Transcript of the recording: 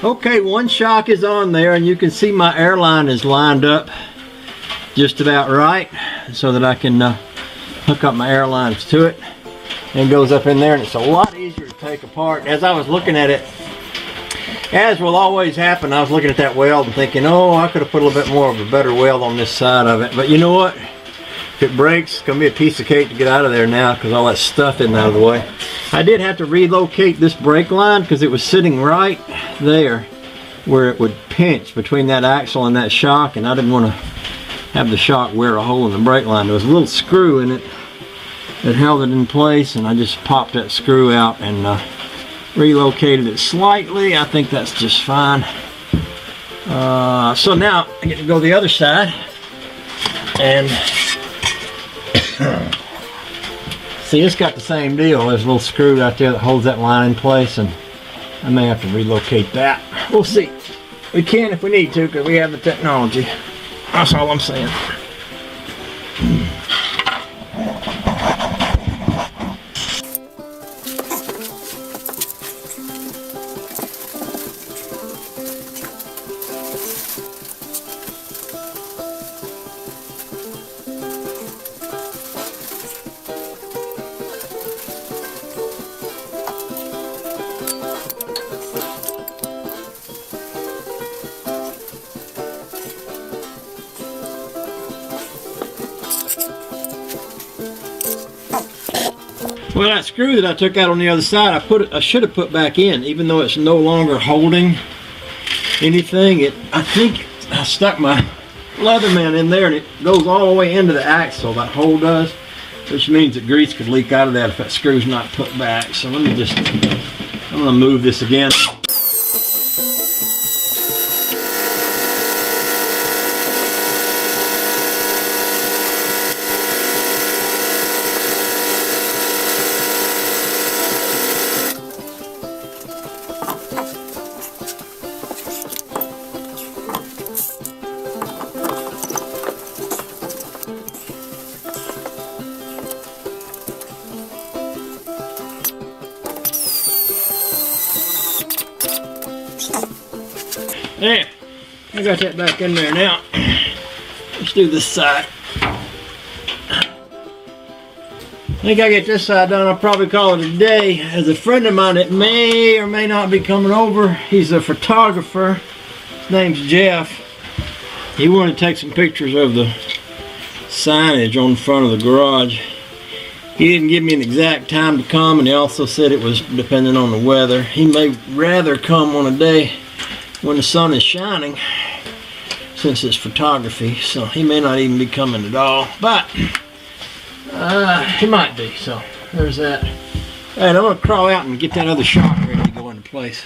Okay, one shock is on there, and you can see my airline is lined up just about right so that I can hook up my airlines to it, and it goes up in there, and it's a lot easier to take apart. As I was looking at it, as will always happen, I was looking at that weld and thinking, oh, I could have put a little bit more of a better weld on this side of it. But you know what? If it breaks, it's going to be a piece of cake to get out of there now because all that stuff isn't out of the way. I did have to relocate this brake line because it was sitting right there where it would pinch between that axle and that shock, and I didn't want to have the shock wear a hole in the brake line. There was a little screw in it that held it in place, and I just popped that screw out and relocated it slightly. I think that's just fine. So now I get to go the other side and see, it's got the same deal. There's a little screw right there that holds that line in place, and I may have to relocate that. We'll see. We can if we need to because we have the technology. That's all I'm saying. Well, that screw that I took out on the other side, I should have put back in, even though it's no longer holding anything. I think I stuck my Leatherman in there, and it goes all the way into the axle. That hole does, which means that grease could leak out of that if that screw's not put back. So let me just, I'm going to move this again. There, I got that back in there now. Let's do this side. I think I get this side done. I'll probably call it a day. As a friend of mine that may or may not be coming over, he's a photographer. His name's Jeff. He wanted to take some pictures of the signage on the front of the garage. He didn't give me an exact time to come, and he also said it was depending on the weather. He may rather come on a day when the sun is shining, since it's photography, so he may not even be coming at all, but he might be. So there's that. All right, I'm gonna crawl out and get that other shock ready to go into place.